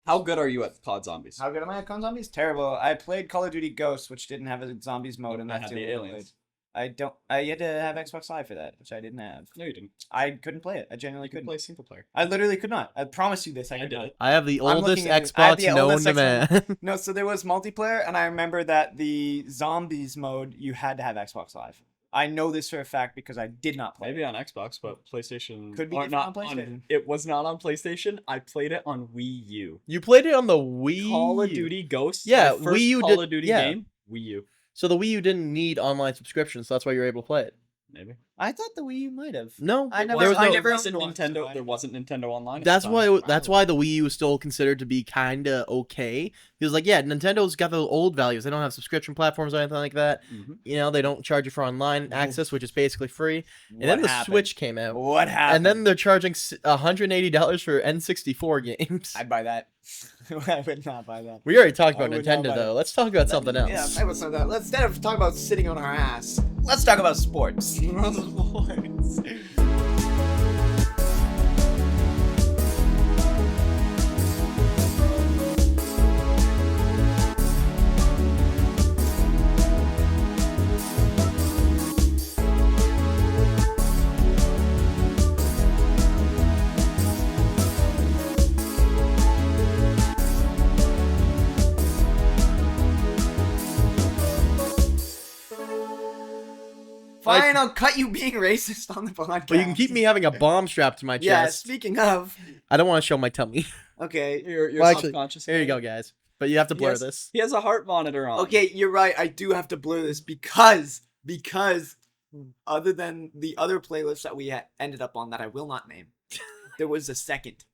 How good are you at COD Zombies? How good am I at COD Zombies? Terrible. I played Call of Duty Ghosts, which didn't have a zombies mode, and I that's had the the only one I aliens. played. I had to have Xbox Live for that, which I didn't have. No, you didn't. I couldn't play it. I genuinely You could couldn't. play single player. I literally could not. I promise you this. I I could did not. it. I have the I'm oldest looking at- I have Xbox the known oldest to Xbox. man. No, so there was multiplayer, and I remember that the zombies mode you had to have Xbox Live. I know this for a fact because I did not play. Maybe on Xbox, but PlayStation Could be or different not on PlayStation. It was not on PlayStation. I played it on Wii U. You played it on the Wii Call of U. Duty Ghosts. Yeah, my first Wii U Call did- of Duty yeah. game. Wii U. So the Wii U didn't need online subscriptions, so that's why you were able to play it. Maybe. I thought the Wii U might have. No, I never- there was I no. never- wasn't owned one, so Nintendo. I- There wasn't Nintendo Online. at That's the why. time. That's why the Wii U is still considered to be kinda okay. Because like, yeah, Nintendo's got the old values. They don't have subscription platforms or anything like that. Mhm. You know, they don't charge you for online access, which is basically free. And then What the happened? Switch came out, What happened? and then they're charging $180 for N64 games. I'd buy that. I would not buy that. We already talked I about would not Nintendo buy though. Let's talk about something else. Yeah, I would say that. Let's instead of talking about sitting on our ass, let's talk about sports. Sports. Fine, I'll cut you being racist on the podcast. But you can keep me having a bomb strapped to my Yeah, chest. speaking of. I don't want to show my tummy. Okay. Your Well, actually, subconscious. Here you go, guys. But you have to blur Yes. this. He has a heart monitor on. Okay, you're right. I do have to blur this because other than the other playlists that we ended up on that I will not name, there was a second.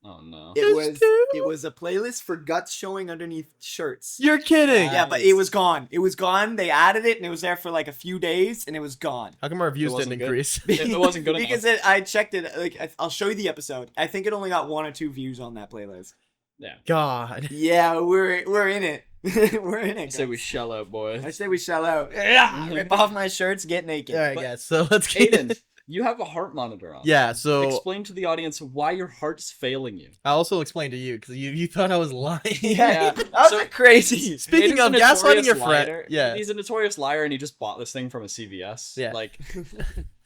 Oh no. It was a playlist for guts showing underneath shirts. You're kidding. Yeah, but it was gone. It was gone. They added it and it was there for like a few days and it was gone. How come our views wasn't didn't good. increase? It wasn't good enough. Because I checked it. Like I'll show you the episode. I think it only got 1 or 2 views on that playlist. Yeah. God. Yeah, we're in it. We're in it. I say we guys. shell out, boys. I say we shell out. Yeah, rip off my shirts, get naked. All right, But- guys. So let's get. Aiden, you have a heart monitor on. Yeah. So Explain to the audience why your heart's failing you. I'll also explain to you because you thought I was lying. Yeah, Yeah. that was So- crazy. Speaking Aiden's of a gaslighting notorious your friend, liar. yeah. He's a notorious liar, and he just bought this thing from a CVS. Yeah. Like,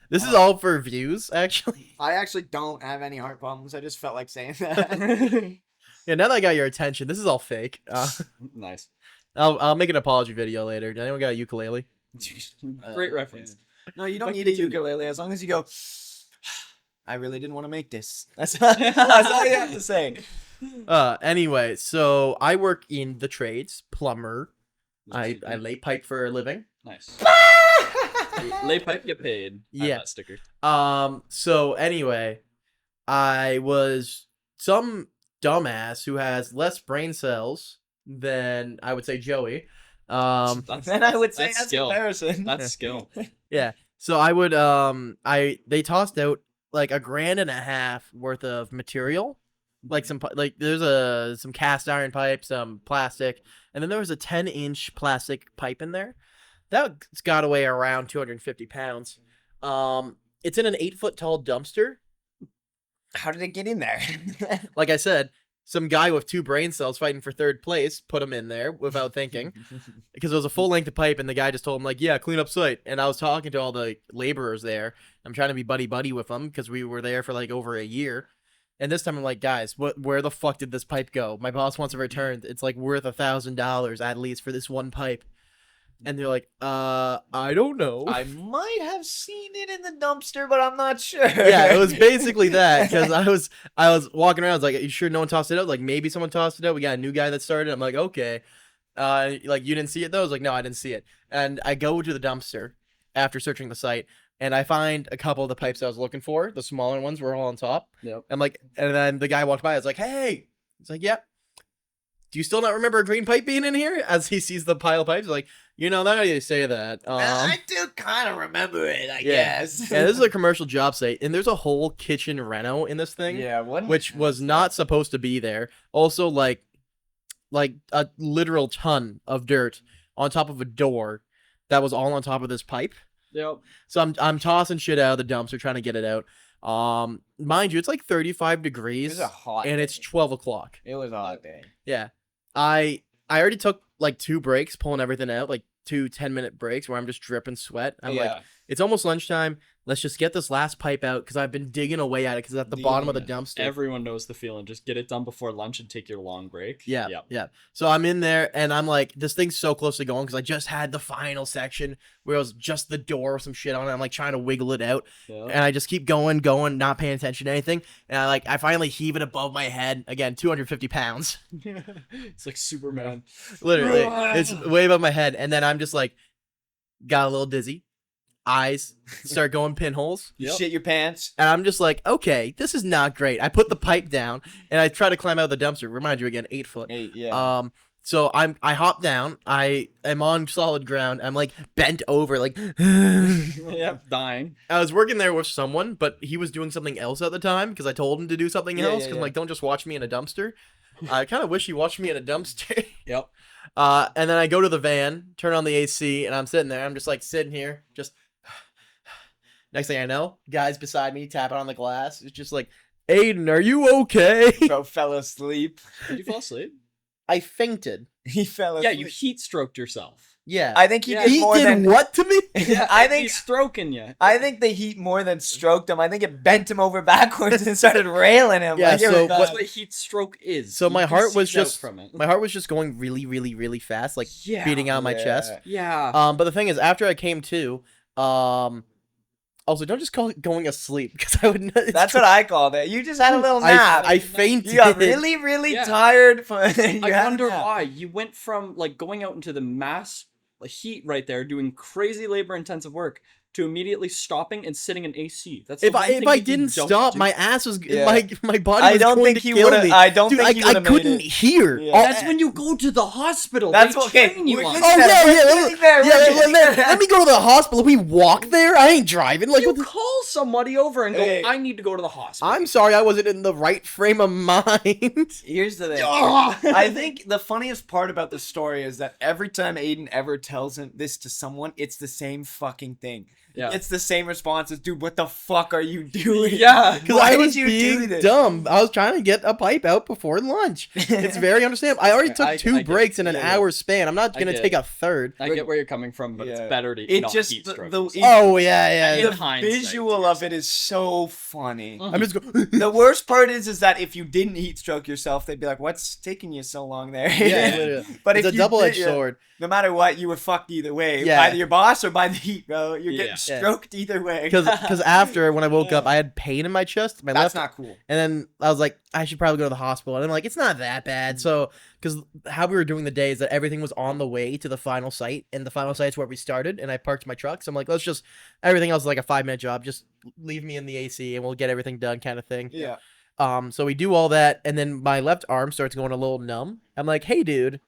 This is all for views, actually. I actually don't have any heart problems. I just felt like saying that. Yeah. Now that I got your attention, this is all fake. nice. I'll make an apology video later. Did anyone got a ukulele? Great reference. No, you don't But need a continue. ukulele as long as you go. I really didn't want to make this. That's all you have to say. Anyway, so I work in the trades, plumber. I lay pipe for a living. Nice. Lay pipe, get paid. I have Yeah. that sticker. So anyway, I was some dumbass who has less brain cells than I would say Joey. That's, Then I would say that's that's skill. comparison. That's skill. So I would they tossed out like $1.50 worth of material, like there's some cast iron pipe, some plastic, and then there was a 10-inch plastic pipe in there. That's got away around 250 pounds. It's in an 8-foot tall dumpster. How did it get in there? Like I said, some guy with 2 brain cells fighting for 3rd place put him in there without thinking. Because it was a full length of pipe, and the guy just told him like, "Yeah, clean up site." And I was talking to all the laborers there. I'm trying to be buddy with them because we were there for like over a year. And this time I'm like, "Guys, where the fuck did this pipe go? My boss wants it returned. It's like worth $1,000 at least for this one pipe." And they're like, I don't know." I might have seen it in the dumpster, but I'm not sure. Yeah, it was basically that because I was walking around. I was like, "You sure no one tossed it out?" Like maybe someone tossed it out. We got a new guy that started. I'm like, okay. Like you didn't see it though? I was like, no, I didn't see it. And I go to the dumpster after searching the site, and I find a couple of the pipes I was looking for. The smaller ones were all on top. Yep. I'm like, and then the guy walked by. I was like, "Hey," he's like, "Yeah. Do you still not remember a green pipe being in here?" As he sees the pile of pipes, like, now that you say that. I do kind of remember it, I Yeah. guess. Yeah, this is a commercial job site, and there's a whole kitchen reno in this thing. Yeah, what? Which was not supposed to be there. Also, like a literal ton of dirt on top of a door that was all on top of this pipe. Yep. So I'm tossing shit out of the dumpster trying to get it out. Mind you, it's like 35 It degrees was a hot and day. it's 12 o'clock. It was a hot day. Yeah. I already took like 2 breaks, pulling everything out, like 2 10-minute breaks where I'm just dripping sweat. I'm like, it's almost lunchtime. Let's just get this last pipe out because I've been digging away at it because it's at the bottom of the dumpster. Everyone knows the feeling. Just get it done before lunch and take your long break. Yeah, Yep. yeah. So I'm in there and I'm like, this thing's so close to going because I just had the final section where it was just the door with some shit on it. I'm like trying to wiggle it out, Yeah. and I just keep going, not paying attention to anything. And I finally heave it above my head. Again, 250 pounds, It's like Superman. literally. It's way above my head, and then I'm just like, got a little dizzy. Eyes start going pinholes. You Yep. shit your pants. And I'm just like, okay, this is not great. I put the pipe down and I try to climb out of the dumpster. Remind you again, 8 foot. Yeah. So I hop down. I am on solid ground. I'm like bent over, like. Yep. Dying. I was working there with someone, but he was doing something else at the time because I told him to do something Yeah, else. yeah, Because yeah. like, don't just watch me in a dumpster. I kind of wish he watched me in a dumpster. Yep. And then I go to the van, turn on the AC, and I'm sitting there. I'm just like sitting here, just. Next thing I know, guys beside me tapping on the glass. It's just like, Aiden, are you okay? Bro fell asleep. Did you fall asleep? I fainted. He fell Yeah, asleep. you heat stroked yourself. Yeah. I think he Yeah. did he more did than. what to me? I think. he's stroking you. I think the heat more than stroked him. I think it bent him over backwards and started railing him. Yeah, like it so was bad. That's what heat stroke is. So my You heart was seized out just from it. my heart was just going really, really, really fast, like Yeah. beating out my chest. Yeah. But the thing is, after I came to, also don't just call it going asleep because I would. That's what I called it. You just had a little nap. I fainted. You got really, really Yeah. tired. You I had a wonder nap. why you went from like going out into the mass heat right there, doing crazy labor intensive work, to immediately stopping and sitting in AC. That's the If one I thing that you didn't don't stop, do. my ass was Yeah. my body. I was don't going think to he kill would have. me. I don't Dude, think he would I have made couldn't it. hear. Yeah. All- That's when you go to the hospital. That's They okay. train you We're on getting it. Oh there. yeah, We're yeah. getting there. Yeah, We're let, getting let- there. let me go to the hospital. We walk there. I ain't driving. Like, You what the- call somebody over and go, Hey. I need to go to the hospital. I'm sorry, I wasn't in the right frame of mind. Here's the thing. Ugh. I think the funniest part about the story is that every time Aiden ever tells him this to someone, it's the same fucking thing. Yeah. It's the same responses. Dude, what the fuck are you doing? Yeah. Because Why I did was you do being this? dumb. I was trying to get a pipe out before lunch. It's very understandable. I already took I two get- breaks in an yeah, yeah. hour span. I'm not I gonna get take it. a third. I get where you're coming from, but Yeah. it's better to It not just heat stroke the yourself. Oh yeah, In yeah. the hindsight, visual of it is so funny. Mhm. I'm just going. The worst part is that if you didn't heat stroke yourself, they'd be like, "What's taking you so long there?" Yeah, literally. But It's if a you double-edged did, yeah, sword. no matter what, you were fucked either way. Yeah. Either your boss or by the heat, bro. You're getting Yeah. stroked either way. Because after when I woke up, I had pain in my chest, my That's left, not cool. and then I was like, I should probably go to the hospital. And I'm like, it's not that bad. So because how we were doing the day is that everything was on the way to the final site, and the final site's where we started. And I parked my truck, so I'm like, let's just everything else is like a 5-minute job. Just leave me in the AC, and we'll get everything done, kind of thing. Yeah. So we do all that, and then my left arm starts going a little numb. I'm like, hey, dude,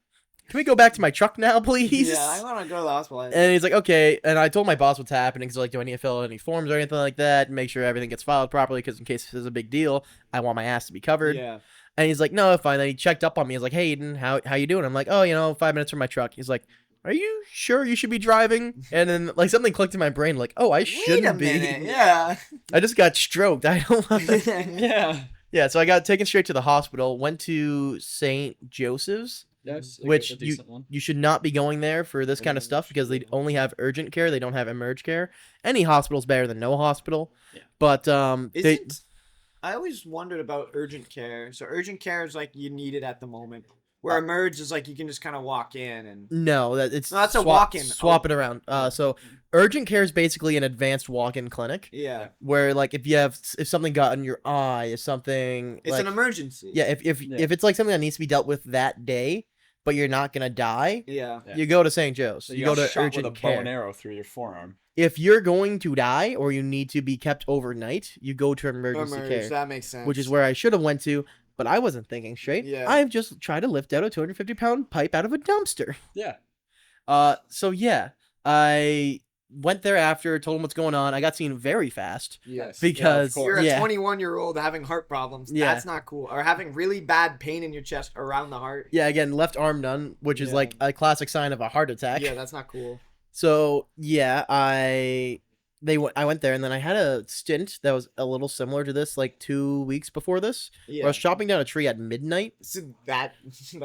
can we go back to my truck now, please? Yeah, I want to go to the hospital. And he's like, okay. And I told my boss what's happening. He's like, do I need to fill out any forms or anything like that? Make sure everything gets filed properly, because in case this is a big deal, I want my ass to be covered. Yeah. And he's like, no, fine. Then he checked up on me. He's like, hey, Eden, how you doing? I'm like, oh, 5 minutes from my truck. He's like, are you sure you should be driving? And then like something clicked in my brain, like, oh, I Wait a shouldn't be. minute. Yeah. I just got stroked. I don't want to. Yeah. Yeah, so I got taken straight to the hospital. Went to St. Joseph's. Yes, Which a decent one. You should not be going there for this kind of stuff because they only have urgent care. They don't have emerge care. Any hospital's better than no hospital. Yeah. But they, Isn't I always wondered about urgent care. So urgent care is like you need it at the moment. Where emerge is like you can just kind of walk in and no, that it's No, that's a walk-in. Swap it around. So urgent care is basically an advanced walk-in clinic yeah, where like if something got in your eye, if something it's like, an emergency. yeah, if it's like something that needs to be dealt with that day, but you're not gonna die, Yeah. Yeah. you go to St. Joe's. So you go got to shot urgent with a bow and care. arrow through your forearm. If you're going to die or you need to be kept overnight, you go to emergency Emerge, care, that makes sense. which is where I should have went to, but I wasn't thinking straight. Yeah. I've just tried to lift out a 250-pound pipe out of a dumpster. Yeah. So yeah, I went there after, told him what's going on. I got seen very fast Yes. because course. You're a yeah, 21-year-old having heart problems. Yeah. That's not cool. Or having really bad pain in your chest around the heart. yeah, again, left arm done, which is Yeah. like a classic sign of a heart attack. Yeah, that's not cool. So yeah, I I went there, and then I had a stint that was a little similar to this, like 2 weeks before this. Where I Yeah. was chopping down a tree at midnight. So that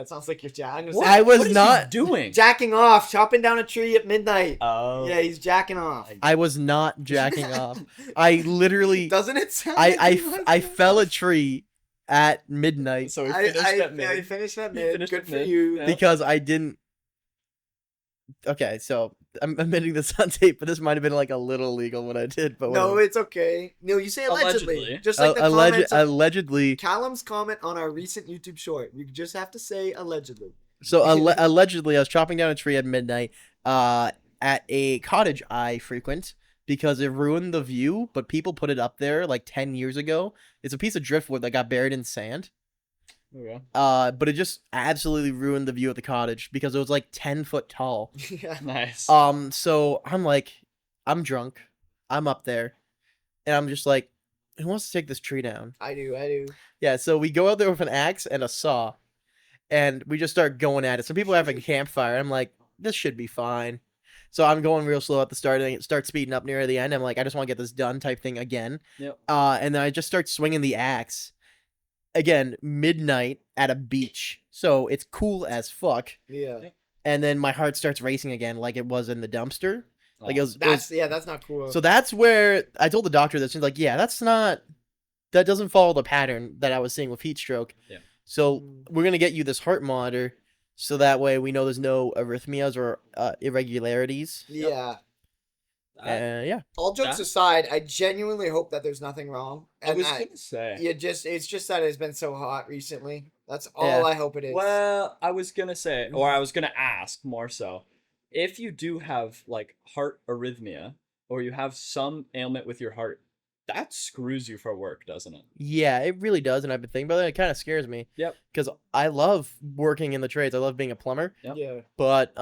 sounds like you're jacking. What? I was What is he not- doing. Jacking off, chopping down a tree at midnight. Oh. Yeah, he's jacking off. I was not jacking off. I literally, Doesn't it sound? like I he was I jacking fell a off? tree at midnight So he I finished at yeah, mid. he finished at He mid. finished Good at for mid, you. yeah. because I didn't. Okay, so I'm admitting this on tape, but this might have been like a little illegal what I did. But No, whatever. it's okay. No, you say allegedly. Allegedly. Just like the comments. Allegedly. Callum's comment on our recent YouTube short. You just have to say allegedly. So allegedly, I was chopping down a tree at midnight at a cottage I frequent because it ruined the view, but people put it up there like 10 years ago. It's a piece of driftwood that got buried in sand. Okay. But it just absolutely ruined the view of the cottage because it was like 10 foot tall. Yeah. Nice. So I'm like, I'm drunk. I'm up there. And I'm just like, who wants to take this tree down? I do. Yeah, so we go out there with an axe and a saw, and we just start going at it. Some people have a campfire. I'm like, this should be fine. So I'm going real slow at the start, and start speeding up near the end. I'm like, I just want to get this done type thing again. Yep. And then I just start swinging the axe. Again, midnight at a beach. So it's cool as fuck. Yeah. And then my heart starts racing again like it was in the dumpster. Like it was, That's not cool. so that's where I told the doctor this. He's like, yeah, that doesn't follow the pattern that I was seeing with heat stroke. Yeah. So we're going to get you this heart monitor so that way we know there's no arrhythmias or irregularities. yeah. Yeah. All jokes That- aside, I genuinely hope that there's nothing wrong. I was that gonna say. it's just that it's been so hot recently. That's all Yeah. I hope it is. Well, I was gonna say, or I was gonna ask more so, if you do have like heart arrhythmia or you have some ailment with your heart, that screws you for work, doesn't it? Yeah, it really does. And I've been thinking about it. It kind of scares me. Yep. Because I love working in the trades. I love being a plumber. Yep. Yeah. But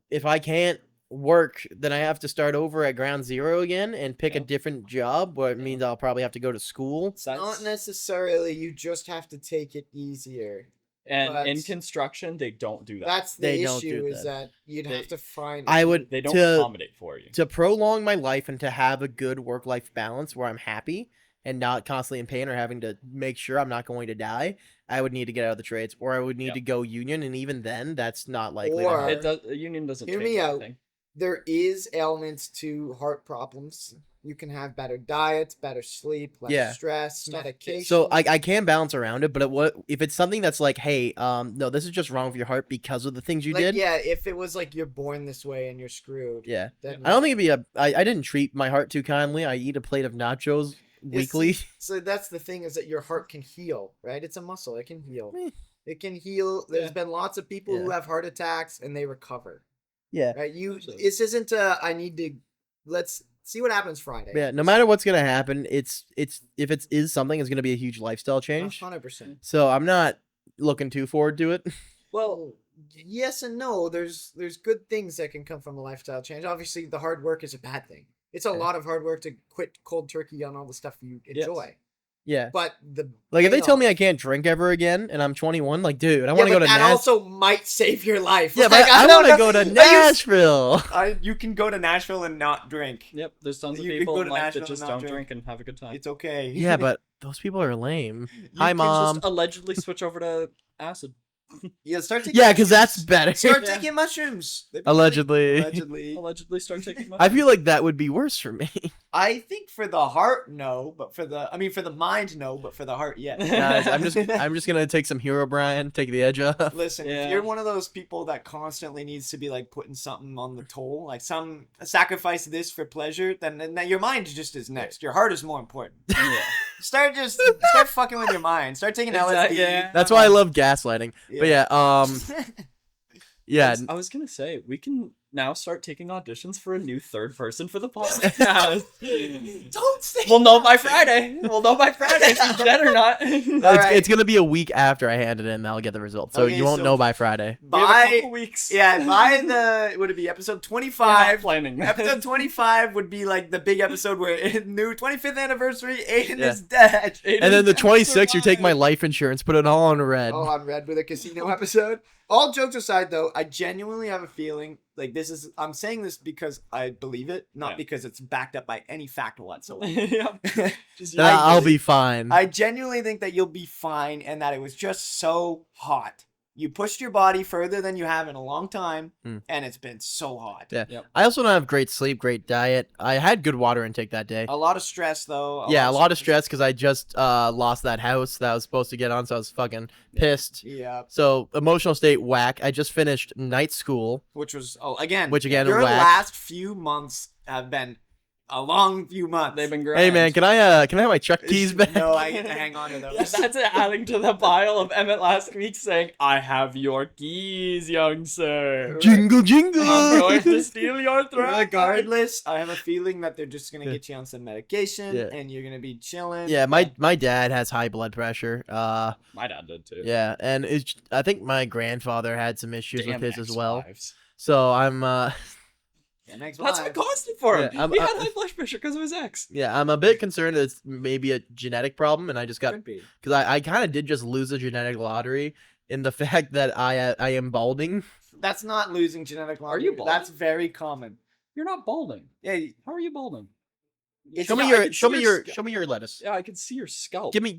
if I can't work, then I have to start over at ground zero again and pick a Yeah. different job, where it Yeah. means I'll probably have to go to school. It's not necessarily. You just have to take it easier. And in but- construction, they don't do that. That's the They don't issue. do Is that. that you'd They- have to find. I would They don't to accommodate for you. to prolong my life and to have a good work-life balance where I'm happy and not constantly in pain or having to make sure I'm not going to die. I would need to get out of the trades, or I would need Yep. to go union, and even then, that's not likely. Or- to happen. It does. The union doesn't. Hear change me out. anything. There is ailments to heart problems. You can have better diets, better sleep, less Yeah. stress, So- medication. So I can balance around it, but what if it's something that's like, hey, no, this is just wrong with your heart because of the things you like, did? yeah, if it was like you're born this way and you're screwed. Yeah. Then I don't think it'd be I didn't treat my heart too kindly. I eat a plate of nachos weekly. So that's the thing, is that your heart can heal, right? It's a muscle. It can heal. Eh. It can heal. There's Yeah. been lots of people who Yeah. have heart attacks and they recover. Yeah. Right? Absolutely. This isn't I need to let's see what happens Friday. Yeah, no matter what's gonna happen, it's if it is something, it's gonna be a huge lifestyle change. 100%. So I'm not looking too forward to it. Well, yes and no. There's good things that can come from a lifestyle change. Obviously, the hard work is a bad thing. It's a Yeah. lot of hard work to quit cold turkey on all the stuff you Yes. enjoy. Yeah. But the Like if they tell payoff- me I can't drink ever again and I'm 21, like dude, I Yeah, want to go but to that Nashville. also might save your life. Yeah, Like, but I don't want to know. go to Are you- Nashville. You can go to Nashville and not drink. Yep. There's tons of You could people go in to life Nashville that and just not don't drink. drink and have a good time. It's okay. Yeah, but those people are lame. You Hi, can Mom. Just allegedly switch over to acid. Yeah, start taking Yeah, because that's mushrooms. better. Start Yeah. taking mushrooms. They'd be Allegedly. great. Allegedly. Allegedly start taking. I feel like that would be worse for me. I think for the heart, no, but for the mind, no, but for the heart, yes. Guys, I'm just gonna take some Hero Brian, take the edge off. Listen, Yeah. if you're one of those people that constantly needs to be like putting something on the toll, like some sacrifice this for pleasure, then your mind just is next. Your heart is more important. Yeah. Start fucking with your mind. Start taking Exactly, LSD. yeah. That's why I love gaslighting. But yeah, yeah, I was gonna say we can now start taking auditions for a new third person for the podcast. Don't say. We'll know by Friday. We'll know by Friday if you get it or not. Alright. it's gonna be a week after I hand it in. I'll get the result, so Okay, you won't so- know by Friday. We have a By couple weeks. yeah, by the would it be episode We're not 25? planning. Episode 25 would be like the big episode where new 25th anniversary, Aiden Yeah. is dead. And then the 26th, you take my life insurance, put it all on red. Oh, on Red with a casino episode. All jokes aside, though, I genuinely have a feeling like this is I'm saying this because I believe it, not Yeah. because it's backed up by any fact whatsoever. yeah. Just I'll be fine. I genuinely think that you'll be fine and that it was just so hot. You pushed your body further than you have in a long time, Mm. and it's been so hot. Yeah. Yep. I also don't have great sleep, great diet. I had good water intake that day. A lot of stress, though. Yeah, a lot of stress because I just lost that house that I was supposed to get on, so I was fucking pissed. Yeah, So emotional state whack. I just finished night school. which was Which again, your whack. last few months have been a long few months. They've been great. Hey man, can I have my truck keys back? No, I get to hang on to those. Yes, that's it, adding to the pile of Emmett last week saying, "I have your keys, young sir. Jingle jingle. I'm going to steal your throne." Regardless, I have a feeling that they're just gonna get you on some medication, Yeah. and you're gonna be chilling. Yeah, my dad has high blood pressure. My dad did too. Yeah, and I think my grandfather had some issues Damn with his as well. ex-wives. So I'm Yeah, next That's one. what caused it for him. Yeah, I'm- he had high blood pressure because of his ex. yeah, I'm a bit concerned that it's maybe a genetic problem, and I just got Could be. because I kind of did just lose the genetic lottery in the fact that I am balding. That's not losing genetic Are you lottery. balding? That's very common. You're not balding. Yeah, How are you balding? It's Show me not- your I can see show me your lettuce. Yeah, I can see your scalp. Give me.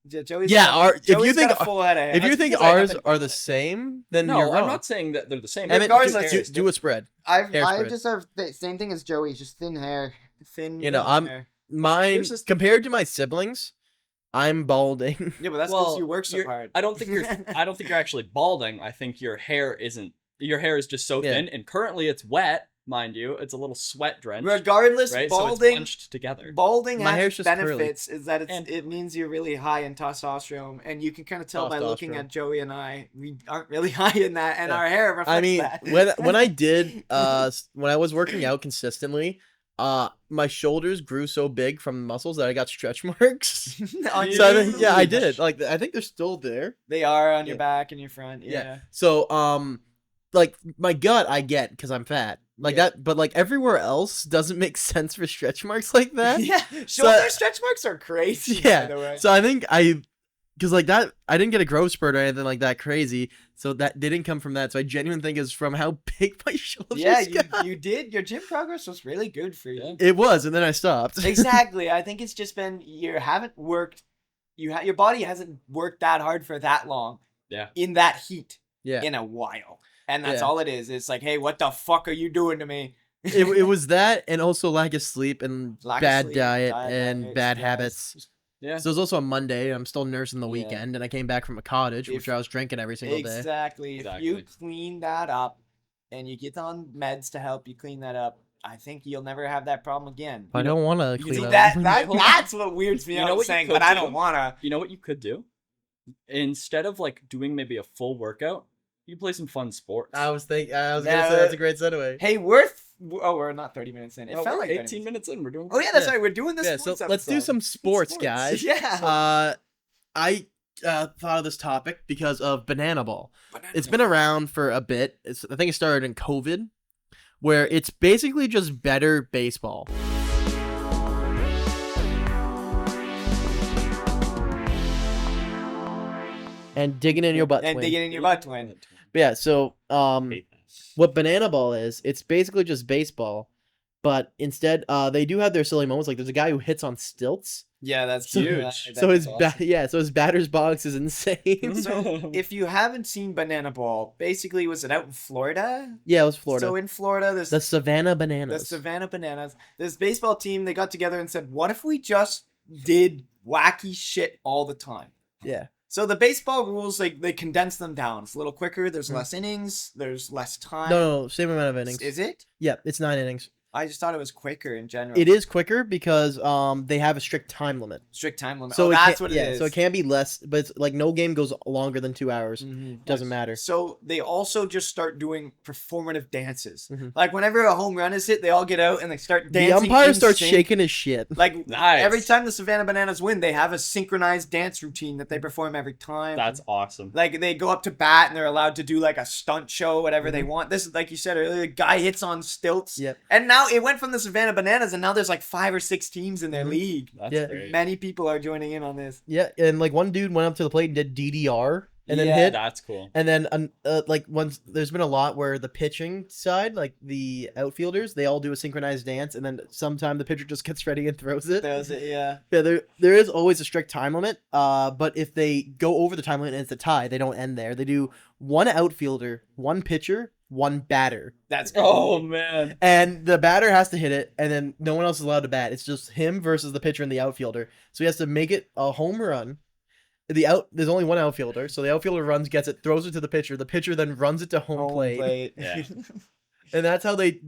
Joey's Yeah, got, if you Joey's think- got a full head of hair. If you That's think because I ours haven't- are the same, then No, you're wrong. I'm not saying that they're the same. Emmett, Regardless, do a spread. I Hairspray. just have the same thing as Joey, just thin hair. thin. You know, thin I'm- hair. Mine Here's this- compared to my siblings, I'm balding. Yeah, but that's because Well, you work so you're- hard. I don't think you're. I don't think you're actually balding. I think your hair isn't. Your hair is just so Yeah. thin, and currently it's wet, mind you. It's a little sweat drenched, Regardless, right? So it's balding. bunched together. Balding My hair's has just curly. benefits is that And- it means you're really high in testosterone, and you can kind of tell by looking Testosterone. at Joey and I, we aren't really high in that, and Yeah. our hair reflects I mean, that. when I did when I was working out consistently, my shoulders grew so big from the muscles that I got stretch marks. On So I your- think, yeah, I did. Like I think they're still there. They are on your Yeah. back and your front. Yeah. Yeah. So like my gut I get because I'm fat. Like Yeah. that, but like everywhere else doesn't make sense for stretch marks like that. Yeah. Shoulder stretch marks are crazy. Yeah, By the way. So I think because like that, I didn't get a growth spurt or anything like that crazy. So that didn't come from that. So I genuinely think it's from how big my shoulders Yeah, got. you did. Your gym progress was really good for you. Yeah. It was, and then I stopped. Exactly. I think it's just been you haven't worked. Your body hasn't worked that hard for that long. Yeah. In that heat. Yeah. In a while, and that's Yeah. all it is. It's like, hey, what the fuck are you doing to me? it was that, and also lack of sleep and Lack of bad sleep, diet bad and diets, bad yes. habits. Yeah. So it was also a Monday. I'm still nursing the Yeah. weekend, and I came back from a cottage, which If- I was drinking every single day. Exactly. If you Exactly. clean that up, and you get on meds to help you clean that up, I think you'll never have that problem again. I don't want to you clean See, up. that's what weirds me You know out what you saying, could but I do? don't wanna. You know what you could do? Instead of like doing maybe a full workout, you play some fun sports. I was gonna Yeah, say that's a great segue. Hey, we're not 30 minutes in. It Oh, felt we're like 30 18 minutes in. We're doing. Oh yeah, that's Yeah. right. We're doing this. Yeah, so sports let's do episode. some sports, Sports. guys. Yeah. I thought of this topic because of Banana Ball. Banana It's been around for a bit. I think it started in COVID, where it's basically just better baseball. And digging in your butt. and twin. digging in your butt, twin. But yeah, so Hate that. what Banana Ball is, it's basically just baseball, but instead they do have their silly moments. Like there's a guy who hits on stilts. Yeah, that's So- huge. So his so his batter's box is insane. So if you haven't seen Banana Ball, basically was it out in Florida? Yeah, it was Florida. So in Florida, there's The Savannah the Bananas. Savannah Bananas. This baseball team, they got together and said, "What if we just did wacky shit all the time?" Yeah. So the baseball rules, like they condense them down. It's a little quicker. There's Mhm. less innings. There's less time. No, same amount of innings. Is it? Yeah, it's 9 innings. I just thought it was quicker in general. It is quicker because they have a strict time limit. strict time limit. So Oh, it that's can, what it yeah, is. so it can be less, but it's like no game goes longer than 2 hours. Mhm. Doesn't matter. So they also just start doing performative dances. Mhm. Like whenever a home run is hit, they all get out and they start dancing. The umpire in starts sync. shaking his shit. Like Nice. every time the Savannah Bananas win, they have a synchronized dance routine that they perform every time. That's awesome. Like they go up to bat and they're allowed to do like a stunt show, whatever they Mhm. want. This is like you said earlier, the guy hits on stilts. Yep. And now it went from the Savannah Bananas and now there's like 5 or 6 teams in their Mhm. league. That's Yeah. great. Many people are joining in on this. Yeah, and like one dude went up to the plate and did DDR and then Yeah, hit. That's cool. And then, like once there's been a lot where the pitching side, like the outfielders, they all do a synchronized dance, and then sometime the pitcher just gets ready and throws it. That was it. Yeah. Yeah, there is always a strict time limit. But if they go over the time limit and it's a tie, they don't end there. They do one outfielder, one pitcher, one batter, That's Oh man. and the batter has to hit it, and then no one else is allowed to bat. It's just him versus the pitcher and the outfielder. So he has to make it a home run. There's only one outfielder, so the outfielder runs, gets it, throws it to the pitcher. The pitcher then runs it to home plate, Yeah. and that's how they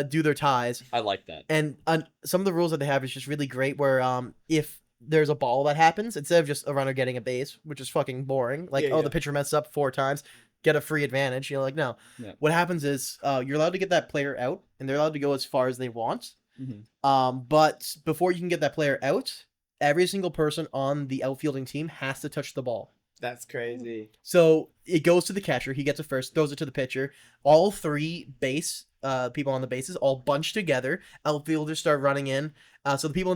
do their ties. I like that. And some of the rules that they have is just really great. Where if there's a ball that happens, instead of just a runner getting a base, which is fucking boring, like Yeah. the pitcher messed up 4 times, get a free advantage. You're like, no. Yeah. What happens is you're allowed to get that player out, and they're allowed to go as far as they want. Mhm. But before you can get that player out, every single person on the outfielding team has to touch the ball. That's crazy. So it goes to the catcher. He gets it first, throws it to the pitcher. All 3 base people on the bases all bunch together. Outfielders start running in. So the people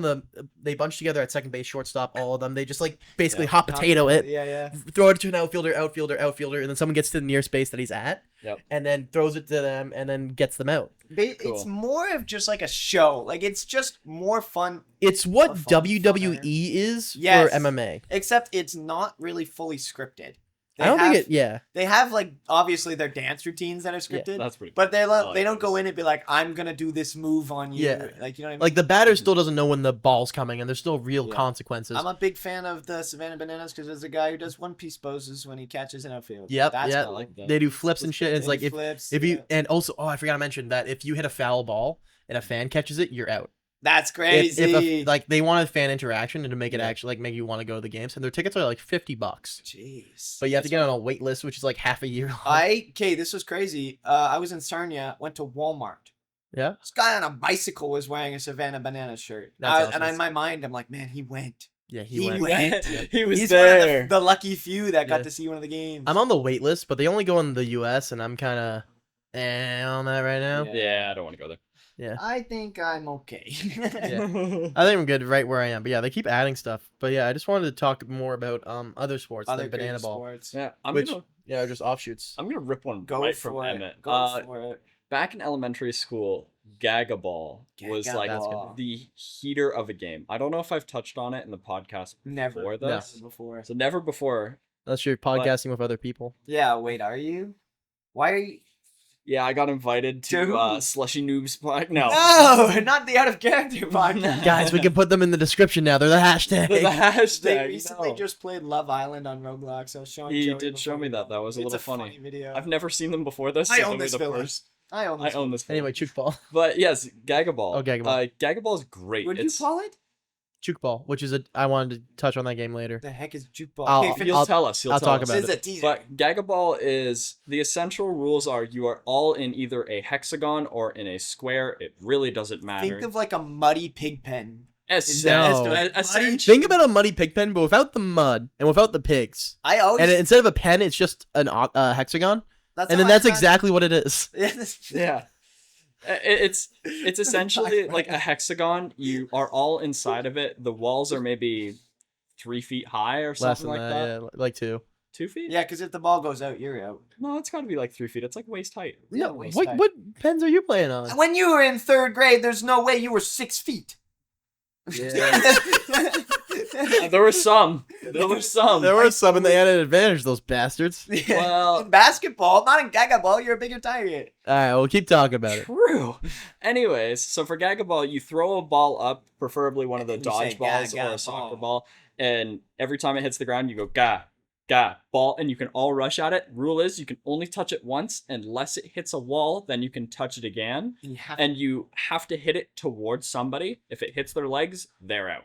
they bunch together at second base, shortstop, all of them. They just like basically hot potato it, Yeah, yeah. throw it to an outfielder, and then someone gets to the nearest base that he's at, Yep. and then throws it to them, and then gets them out. It's Cool. more of just like a show. Like it's just more fun, It's what A fun WWE is Yes. for MMA. except it's not really fully scripted. I don't think it. Yeah. They have like obviously their dance routines that are scripted, That's pretty. but I like they don't go those. in and be like, "I'm gonna do this move on you." Yeah. Like you know what I mean? Like the batter still doesn't know when the ball's coming, and there's still real Yeah. consequences. I'm a big fan of the Savannah Bananas because there's a guy who does One Piece poses when he catches an outfield. Yep, That's yeah. cool. like that. They do flips and shit. And it's And like he if flips, if you yeah. and also I forgot to mention that if you hit a foul ball and a fan catches it, you're out. That's If crazy. like they wanted fan interaction and to make it Yeah. actually like make you want to go to the games, and their tickets are like $50, Jeez. but you have to get on a wait list, which is like half a year long. This was crazy. I was in Sarnia, went to Walmart. Yeah. This guy on a bicycle was wearing a Savannah Banana shirt. That's And awesome. in my mind, I'm like, man, he went. Yeah, He went. went. He was He's there. one of the lucky few that got Yeah. to see one of the games. I'm on the wait list, but they only go in the US, and I'm kind of on that right now. Yeah. Yeah, I don't want to go there. I think I'm okay. I think I'm good right where I am. But yeah, they keep adding stuff. But yeah, I just wanted to talk more about other sports Other than banana great ball. sports. Yeah, I'm Which gonna just offshoots. I'm gonna rip one Go right for from it. Emmett. Go for it. Back in elementary school, Gagaball was like Gagaball. the heater of a game. I don't know if I've touched on it in the podcast Never. before No. this. Before. So never before. Unless you're podcasting with other people. Yeah, wait, are you? Why are you? Yeah, I got invited To who? to Slushy Noobs pod. No. No, not the out of character podcast. Guys, we can put them in the description now. They're the hashtag. The hashtag. They recently no. just played Love Island on Roblox. I was showing He Joey did show before me we- that. That was a It's little funny funny. video. I've never seen them before this. I so own they'll be this the villa. first. I own I this. own this. Anyway, villa. chook ball. But yes, Gagaball. Oh, Gagaball. Gagaball is great. What do you It's, call it? Chook ball, which is I wanted to touch on that game later. The heck is jukeball? I'll- Okay, You'll tell us. You'll I'll tell talk us. about this is a teaser. But Gagaball is the essential rules are you are all in either a hexagon or in a square. It really doesn't matter. Think of like a muddy pig pen. No. Essentially, Think about a muddy pig pen, but without the mud and without the pigs. I always. And instead of a pen, it's just an hexagon. that's And how then I that's imagine- exactly what it is. yeah. It's essentially like a hexagon. You are all inside of it. The walls are maybe 3 feet high or Less something than like that, that. yeah, like 2. 2 feet? Yeah, because if the ball goes out, you're out. No, it's got to be like 3 feet. It's like waist height. Yeah, No, waist what height. what pens are you playing on? When you were in 3rd grade, there's no way you were 6 feet. There were some. There were some. There were some, and they had an advantage. Those bastards. Well- in basketball, not in Gagaball, you're a bigger target. All right, we'll keep talking about it. True. Anyways, so for Gagaball, you throw a ball up, preferably one of the And you say, dodgeballs "Ga, or ga, a soccer ball." ball, and every time it hits the ground, you go ga, ga, ball, and you can all rush at it. Rule is you can only touch it once, unless it hits a wall, then you can touch it again, And you have and you have to hit it towards somebody. If it hits their legs, they're out.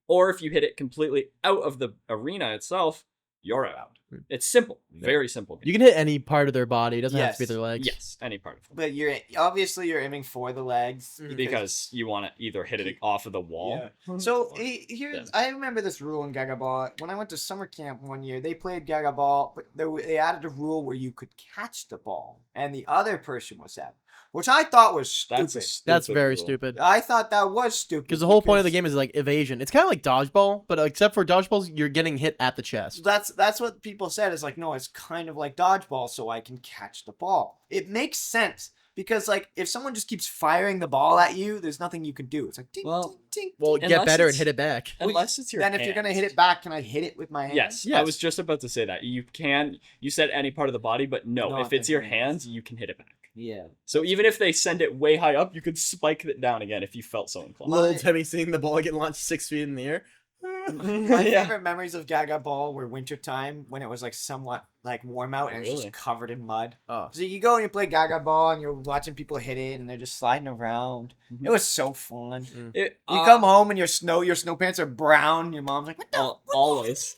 Or if you hit it completely out of the arena itself, you're out. It's simple, very simple. You can hit any part of their body. It doesn't have to be Yes. their legs. Yes, any part of it. But you're obviously you're aiming for the legs Because you want to either hit it off of the wall. Yeah. So here's I remember this rule in Gagaball. When I went to summer camp one year, they played Gagaball, but they added a rule where you could catch the ball and the other person was out, which I thought was stupid. That's very rule. stupid. I thought that was stupid Because the whole point of the game is like evasion. It's kind of like dodgeball, but except for dodgeballs, you're getting hit at the chest. That's what people said is like, no, it's kind of like dodgeball, so I can catch the ball. It makes sense because like if someone just keeps firing the ball at you, there's nothing you can do. It's like ding, Well, ding, ding. Well, Unless get better and it's- hit it back. Unless it's your Then if you're gonna hit hands. it back, can I hit it with my hand? Yes, I Yes. was just about to say that. You can. You said any part of the body, but no, No, if it's your hands. hands, you can hit it back. Yeah. So even if they send it way high up, you could spike it down again if you felt so inclined. Little Timmy seeing the ball get launched 6 feet in the air. My Yeah. favorite memories of Gaga Ball were wintertime when it was like somewhat like warm out and it's Really? just covered in mud. Oh. So you go and you play Gaga Ball and you're watching people hit it and they're just sliding around. Mhm. It was so fun. It, You come home and your snow pants are brown. Your mom's like, what the? always,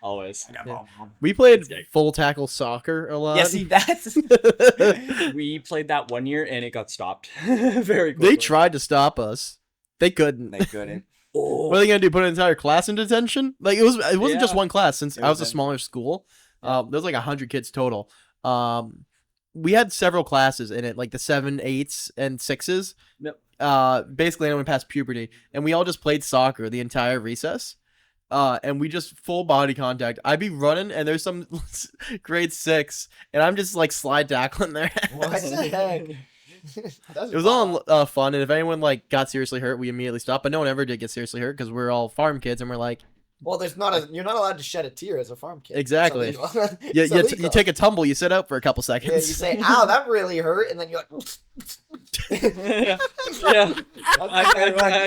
always. Gaga Ball, Mom. We played Yeah. full tackle soccer a lot. Yeah, see that's. We played that one year and it got stopped very quickly. They tried to stop us. They couldn't. They couldn't. Oh. What are they gonna do? Put an entire class in detention? Like it wasn't just Yeah. one class. Since It I was a wasn't. smaller school, there was like 100 kids total. We had several classes in it, like the 7, 8s, and 6s. Yep. Basically anyone past puberty, and we all just played soccer the entire recess. And we just full body contact. I'd be running, and there's some grade 6, and I'm just like slide tackling there. What the heck? It was all fun, and if anyone like got seriously hurt, we immediately stopped. But no one ever did get seriously hurt because we're all farm kids, and we're like, Well, you're not allowed to shed a tear as a farm kid. Exactly. It's illegal. you, It's you illegal. take a tumble, you sit out for a couple Yeah, you seconds. say, "Ow, that really hurt," and then you're like, yeah, yeah.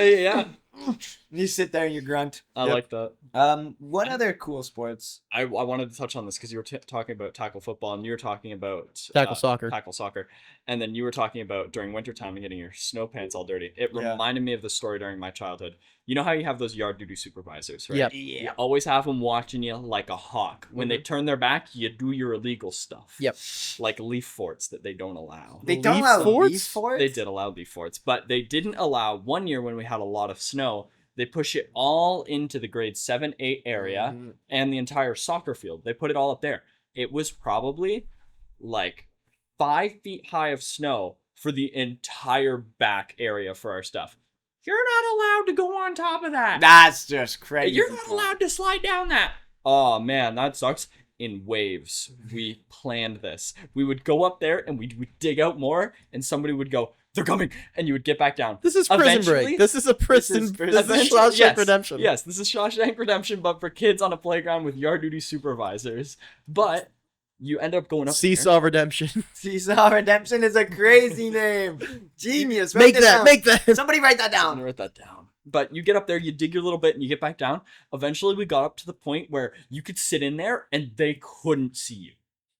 Yeah. you sit there and you grunt. I Yep. like that. What other cool sports? I wanted to touch on this because you were talking about tackle football and you were talking about Tackle soccer. tackle soccer, and then you were talking about during wintertime and getting your snow pants all dirty. It Yeah. reminded me of the story during my childhood. You know how you have those yard duty supervisors, right? Yep. You always have them watching you like a hawk. When they turn their back, you do your illegal stuff. Yep. Like leaf forts that they don't allow. They don't Leaf allow forts? leaf forts? They did allow leaf forts, but they didn't allow one year when we had a lot of snow. They push it all into the grade 7, 8 area Mhm. and the entire soccer field. They put it all up there. It was probably like 5 feet high of snow for the entire back area for our stuff. You're not allowed to go on top of that. That's just crazy. You're not allowed to slide down that. Oh man, that sucks. In waves, we planned this. We would go up there and we would dig out more, and somebody would go, "They're coming," and you would get back down. This is Prison Eventually- Break. This is a prison. is This is Eventually- Shawshank yes, Redemption. Yes, this is Shawshank Redemption, but for kids on a playground with yard duty supervisors. But you end up going up there. Seesaw Redemption. Seesaw Redemption is a crazy name. Genius. Write Make this that. down. Make that. Somebody write that I'm gonna down. write that down. But you get up there, you dig your little bit, and you get back down. Eventually, we got up to the point where you could sit in there and they couldn't see you.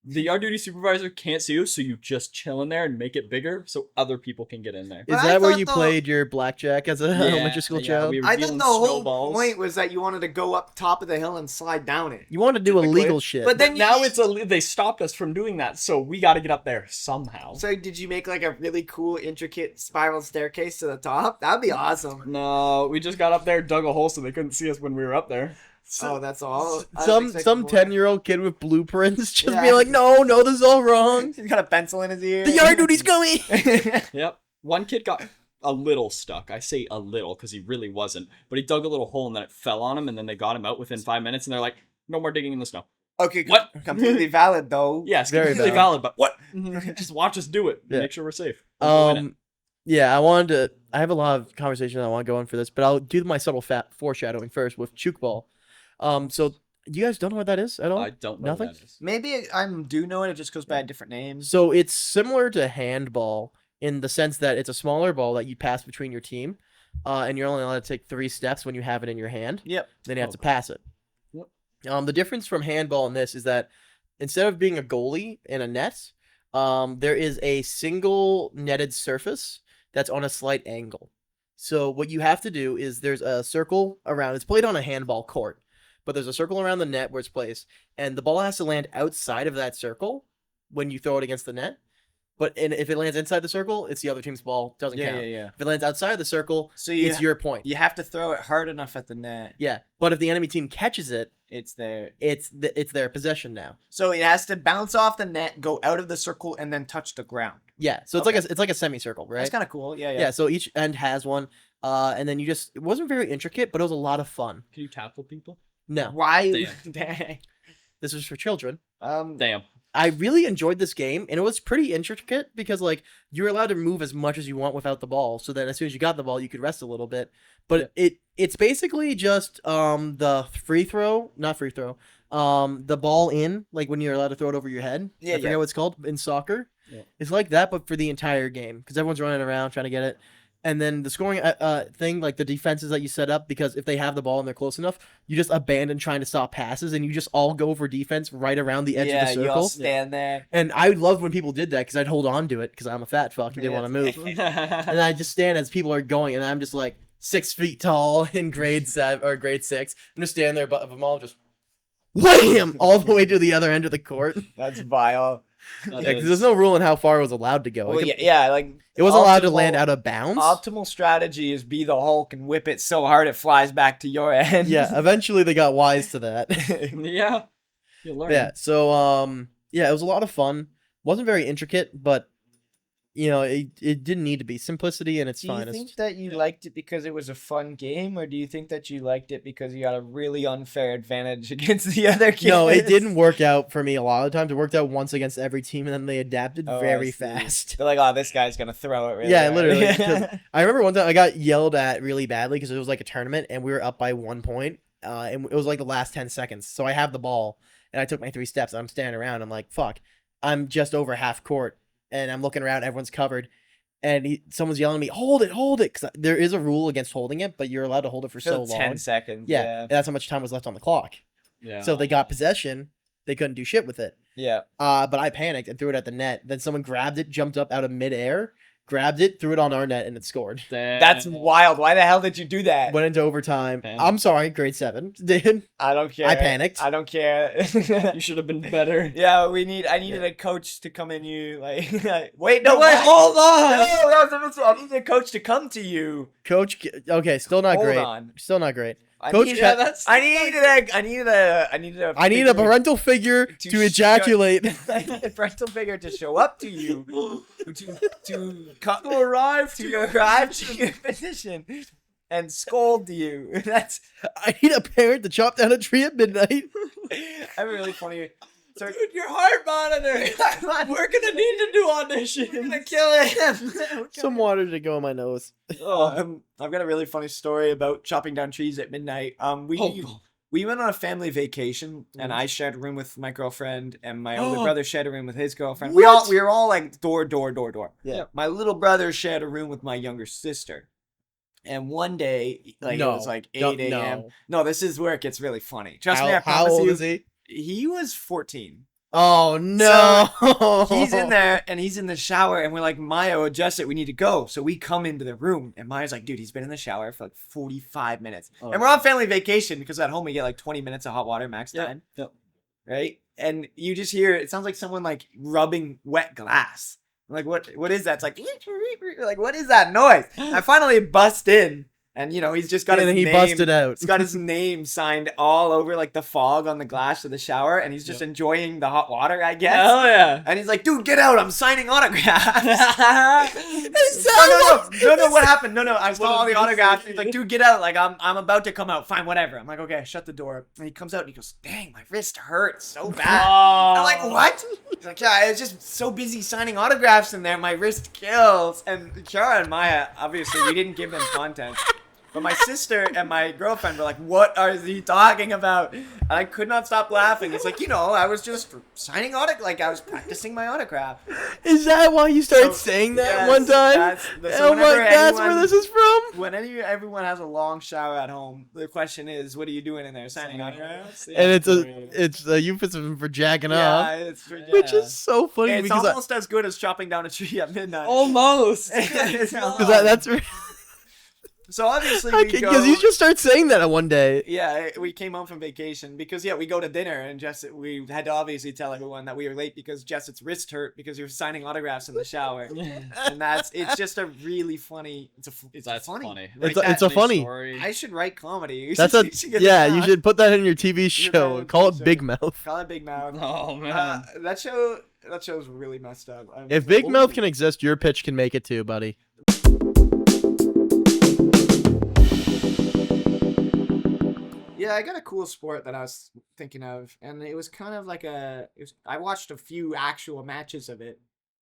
The yard duty supervisor can't see you, so you just chill in there and make it bigger so other people can get in there. But Is I that where thought you the- played your blackjack as a elementary school child? we were I dealing thought the whole snowballs. point was that you wanted to go up top of the hill and slide down it. You want to do Typically. illegal shit. But then Now they stopped us from doing that, so we got to get up there somehow. So did you make like a really cool, intricate spiral staircase to the top? That'd be awesome. No, we just got up there, dug a hole so they couldn't see us when we were up there. Oh, that's all. I was some expecting more. 10-year-old kid with blueprints just Yeah. be like, no, this is all wrong. He's got a pencil in his ear. The yard duty's going. Yep. One kid got a little stuck. I say a little because he really wasn't. But he dug a little hole and then it fell on him, and then they got him out within 5 minutes, and they're like, no more digging in the snow. Okay, What? completely valid though. Yes, Very completely valid. valid, but what? Just watch us do it. Yeah. Make sure we're safe. We'll go in it. Yeah, I have a lot of conversation I want to go on for this, but I'll do my subtle foreshadowing first with Chook Ball. So you guys don't know what that is at all? I don't know Nothing? what that is. Maybe I do know it. It just goes by different names. So it's similar to handball in the sense that it's a smaller ball that you pass between your team, and you're only allowed to take 3 steps when you have it in your hand. Yep. Then you have to pass it. Yep. The difference from handball and this is that instead of being a goalie in a net, there is a single netted surface that's on a slight angle. So what you have to do is there's a circle around. It's played on a handball court, but there's a circle around the net where it's placed, and the ball has to land outside of that circle when you throw it against the net. But if it lands inside the circle, it's the other team's ball. Doesn't count. yeah. If it lands outside the circle, So it's your point. you have to throw it hard enough at the net. Yeah. But if the enemy team catches it, It's there. it's their possession now. So it has to bounce off the net, go out of the circle, and then touch the ground. Yeah. So it's like a semicircle, right? That's kind of cool. Yeah, Yeah. So each end has one. And then it wasn't very intricate, but it was a lot of fun. Can you tackle people? No. Why? Dang. This is for children. Damn. I really enjoyed this game, and it was pretty intricate because like you're allowed to move as much as you want without the ball, so that as soon as you got the ball, you could rest a little bit. But it's basically just the the ball in, like when you're allowed to throw it over your head. Yeah, I forget what it's called in soccer. Yeah. It's like that, but for the entire game because everyone's running around trying to get it. And then the scoring thing, like the defenses that you set up, because if they have the ball and they're close enough, you just abandon trying to stop passes, and you just all go for defense right around the edge of the circle. you all stand there. And I loved when people did that because I'd hold on to it because I'm a fat fuck and didn't want to move. And I just stand as people are going, and I'm just like 6 feet tall in grade 7 or grade 6. I'm just standing there, but them all just wham all the way to the other end of the court. That's vile. Yeah, because there's no rule on how far it was allowed to go. Well, yeah, like It wasn't allowed to land out of bounds. Optimal strategy is be the Hulk and whip it so hard it flies back to your end. Yeah, eventually they got wise to that. Yeah. You learn. Yeah, so yeah, it was a lot of fun. Wasn't very intricate, but you know, it didn't need to be. Simplicity in its Do you finest. think that you liked it because it was a fun game, or do you think that you liked it because you got a really unfair advantage against the other kids? No, it didn't work out for me a lot of times. It worked out once against every team, and then they adapted Oh, I very see. fast. They're like, oh, this guy's gonna throw it. Really Yeah, hard. literally, 'cause I remember one time I got yelled at really badly because it was like a tournament, and we were up by 1 point, and it was like the last 10 seconds. So I have the ball, and I took my 3 steps, and I'm standing around. I'm like, fuck, I'm just over half court, and I'm looking around, everyone's covered. And someone's yelling at me, hold it, because there is a rule against holding it, but you're allowed to hold it for so long. 10 seconds. Yeah, and that's how much time was left on the clock. Yeah. So if they got possession, they couldn't do shit with it. Yeah. But I panicked and threw it at the net. Then someone grabbed it, jumped up out of midair, grabbed it, threw it on our net, and it scored. That's wild. Why the hell did you do that? Went into overtime. Panic. I'm sorry, grade 7 did. I don't care. I panicked. I don't care. You should have been better. Yeah, I needed a coach to come in you. Like, wait, hold on. No, that was a mistake. I needed a coach to come to you. Coach, okay, still not Hold great. on. Still not great. I Coach needed, Cat- that's- I needed a I need a parental figure to show- ejaculate. I need a parental figure to show up to you, to arrive to your position and scold you. That's I need a parent to chop down a tree at midnight. I'm really funny. So Dude, your heart monitor. We're gonna need to do auditions. I'm gonna kill him. Some water to go in my nose. I've got a really funny story about chopping down trees at midnight. We went on a family vacation, and I shared a room with my girlfriend, and my older brother shared a room with his girlfriend. We were all like door. Yeah. My little brother shared a room with my younger sister. And one day, like it was like 8 a.m. No, this is where it gets really funny. Trust me, I How promise old you. is he? He was 14. Oh no! He's in there and he's in the shower, and we're like, Maya, adjust it. We need to go. So we come into the room, and Maya's like, dude, he's been in the shower for like 45 minutes. And we're on family vacation because at home we get like 20 minutes of hot water max time. Yep. Right? And you just hear it sounds like someone like rubbing wet glass. I'm like, what is that? It's like what is that noise? I finally bust in. And he's just got And his then he name. busted out. He's got his name signed all over like the fog on the glass of the shower, and he's just enjoying the hot water, I guess. Hell yeah. And he's like, dude, get out! I'm signing autographs. No, No, what happened? No, I saw What all the did he autographs. say? He's like, dude, get out! Like I'm about to come out. Fine, whatever. I'm like, okay, shut the door. And he comes out and he goes, dang, my wrist hurts so bad. I'm like, what? He's like, yeah, I was just so busy signing autographs in there, my wrist kills. And Kiara and Maya, obviously, we didn't give them content. But my sister and my girlfriend were like, what are he talking about? And I could not stop laughing. It's like, I was just signing like I was practicing my autograph. Is that why you started So, saying that yes, one time? that's Oh my, whenever that's where this is from? When everyone has a long shower at home, the question is, what are you doing in there? Signing autographs? And it's a euphemism for jacking Yeah, off, it's which is so funny it's because almost as good as chopping down a tree at midnight. Almost. that's So obviously we go. because you just start saying that one day. Yeah, we came home from vacation because we go to dinner and we had to obviously tell everyone that we were late because Jesset's wrist hurt because he was signing autographs in the shower, and it's just a really funny. That's funny. funny. It's a funny. Story. I should write comedy. That's You should get you that. should put that in your TV show. own Call TV it Big show. Mouth. Call it Big Mouth. Oh man. That show's really messed up. If Big Mouth can exist, your pitch can make it too, buddy. Yeah, I got a cool sport that I was thinking of, and it was kind of like I watched a few actual matches of it.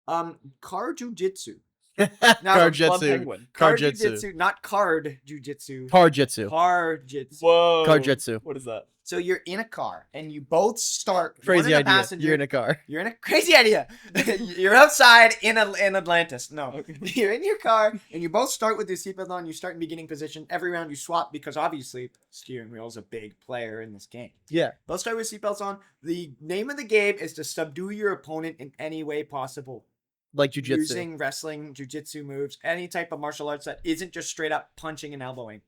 Car jujitsu. Club Karjitsu. Penguin. Car Karjitsu. jujitsu, not card jujitsu. Karjitsu. Car jitsu. Whoa. Karjitsu. What is that? So you're in a car, and you both start. one Crazy in the idea. passenger- You're in a car. You're in a crazy idea. You're outside in Atlantis. No, Okay. you're in your car, and you both start with your seatbelt on. You start in beginning position. Every round you swap because obviously steering wheel is a big player in this game. Yeah. Both start with seatbelts on. The name of the game is to subdue your opponent in any way possible, Like jujitsu. using wrestling, jujitsu moves, any type of martial arts that isn't just straight up punching and elbowing.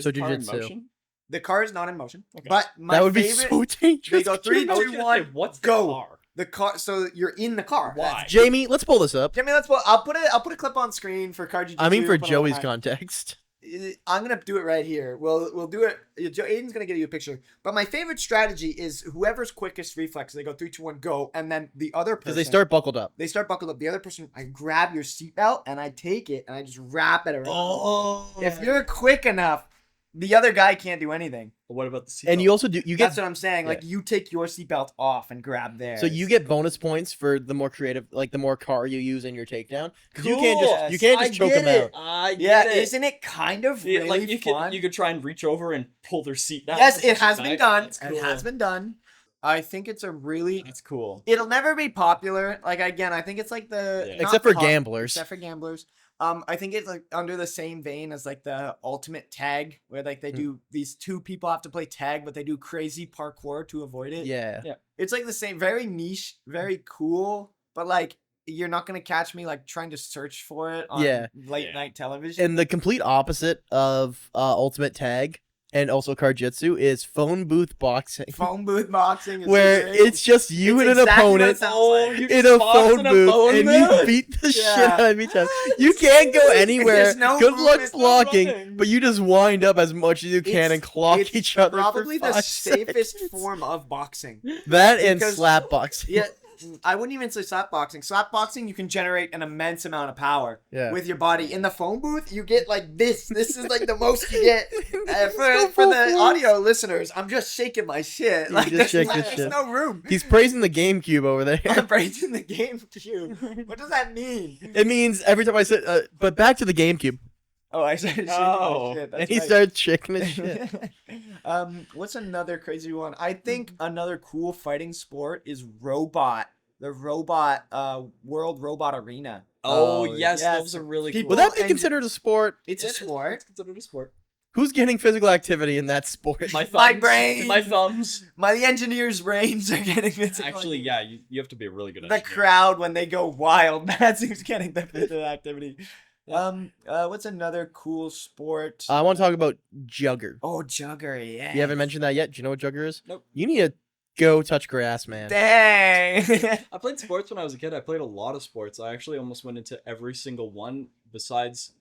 So Is car in jujitsu. motion? The car is not in motion, Okay. but my That would be favorite. so dangerous. They go three, I was two, gonna one, say, what's go. the car? The car. So you're in the car. Why? Jamie, let's pull this up. Jimmy, I'll put a clip on screen for car jujitsu. I mean, for I'll put it on Joey's my- context. I'm gonna do it right here. We'll do it. Aiden's gonna give you a picture. But my favorite strategy is whoever's quickest reflex. They go 3, 2, 1, go, and then the other person. Because they start buckled up. They start buckled up. The other person, I grab your seatbelt and I take it and I just wrap it around. Oh. If you're quick enough, the other guy can't do anything. What about the seatbelt? And you also do, you get, That's what I'm saying. Like you take your seatbelt off and grab theirs. so you get bonus points for the more creative, like the more car you use in your takedown. 'Cause you can't just, you can't just choke them out. I get Yeah, it. isn't it kind of Yeah, really like you fun? could try and reach over and pull their seat down. Yes, it has been Nice. done. That's It cool. has been done. I think it's a really. That's cool. It'll never be popular. Like again, I think it's like the Yeah. not Except for pop- gamblers. Except for gamblers. I think it's like under the same vein as like the ultimate tag, where like they do these two people have to play tag, but they do crazy parkour to avoid it. Yeah. It's like the same, very niche, very cool, but like you're not gonna catch me like trying to search for it on Yeah. late Yeah. night television. And the complete opposite of Ultimate Tag and also Karjitsu is phone booth boxing. Phone booth boxing is Where great. it's just you It's and an exactly what it opponent sounds Oh, like. you in a box phone in a booth phone and booth? you beat the shit Yeah. out of each other. You can't go anywhere. There's no Good luck movement, no blocking, running. but you just wind up as much as you can It's- and clock it's each other. probably for the 5 safest seconds. form of boxing. That and because- slap boxing. Yeah, I wouldn't even say slap boxing. Slap boxing, you can generate an immense amount of power Yeah. with your body. In the phone booth, you get like this. This is like the most you get. It's For no the full audio listeners, I'm just shaking my shit. You Like just there's, shake no, the there's shit. no room. He's praising the GameCube over there. I'm breaking the game to you. What does that mean? It means every time I said, but back to the GameCube. Oh, I started shaking Oh. my shit. And That's he right. started shaking his shit. What's another crazy one? I think another cool fighting sport is robot. The robot, World Robot Arena. Oh, Oh, yes, yes. those are really People- cool. Would that be and- considered a sport? It's a sport. It's considered a sport. Who's getting physical activity in that sport? My thumbs. My brain. My thumbs. My engineers' brains are getting physical. Actually, yeah, you have to be a really good the engineer. crowd when they go wild. That's who's getting the physical activity. What's another cool sport? I want to talk about Jugger. Oh, Jugger, yeah. You haven't mentioned that yet. Do you know what Jugger is? Nope. You need to go touch grass, man. Dang. I played sports when I was a kid. I played a lot of sports. I actually almost went into every single one besides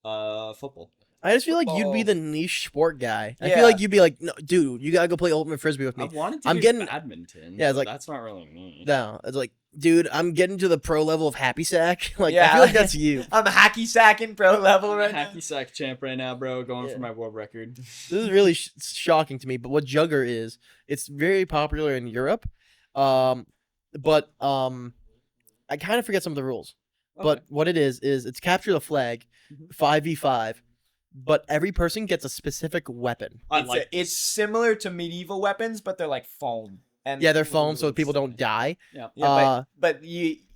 football. I just feel like you'd be Football. the niche sport guy. I Yeah. feel like you'd be like, no, dude, you gotta go play ultimate frisbee with I me. wanted to I'm do getting- badminton. Yeah, it's but like- that's not really me. No, it's like, dude, I'm getting to the pro level of happy sack. Like, I Yeah. feel like that's you. I'm hacky sacking pro level I'm a right now. hacky sack champ right now, bro. Going Yeah. for my world record. This is really shocking to me. But what Jugger is, it's very popular in Europe. But I kind of forget some of the rules. But Okay. what it is it's capture the flag, Mhm. 5v5, but every person gets a specific weapon. I It's, like it's similar to medieval weapons, but they're like foam. And Yeah, they're foam, so people don't die. Yeah. Yeah, but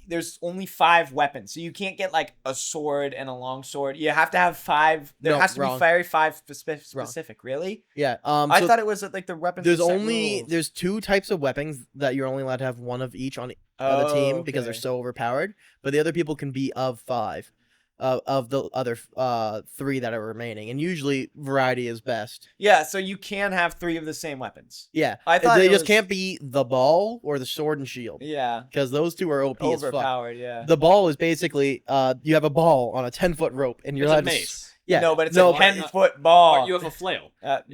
there's only 5 weapons, so you can't get like a sword and a long sword. You have to have 5. There No, has to wrong. be very 5 Wrong. specific. Really? Yeah. I So thought it was like the weapons. there's were set only rules. there's 2 types of weapons that you're only allowed to have one of each on the Oh, team because they're okay. so overpowered. But the other people can be of 5. Of the other 3 that are remaining, and usually variety is best. Yeah, so you can have 3 of the same weapons. Yeah, I thought they it just was- can't be the ball or the sword and shield Yeah, because those 2 are OP as fuck. overpowered. Yeah. The ball is basically you have a ball on a 10-foot rope and you're It's a allowed to mace. yeah No, but it's no, a 10-foot ball. Or you have a flail.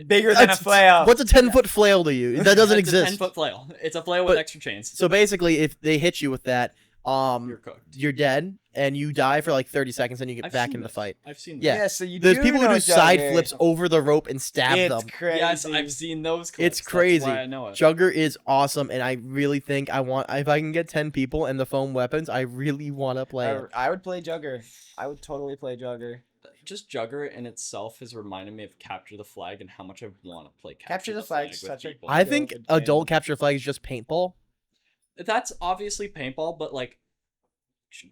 Bigger than a That's- flail. What's a 10-foot flail to you? That doesn't It's a exist. 10-foot flail. It's a flail with But- extra chains. So basically, if they hit you with that, You're cooked. you're dead and you die for like 30 seconds and you get I've back seen in the this. fight. I've seen Yeah. this. So you There's do people who know do side Jugger. flips over the rope and stab It's them. crazy. Yes, I've seen those clips. It's That's crazy. why I know it. Jugger is awesome, and I really think if I can get 10 people and the foam weapons, I really want to play it. I would play Jugger. I would totally play Jugger. Just Jugger in itself has reminded me of Capture the Flag and how much I want to play Capture the Flag is with such a- people. I think good game. adult capture flag is just paintball. That's obviously paintball, but like,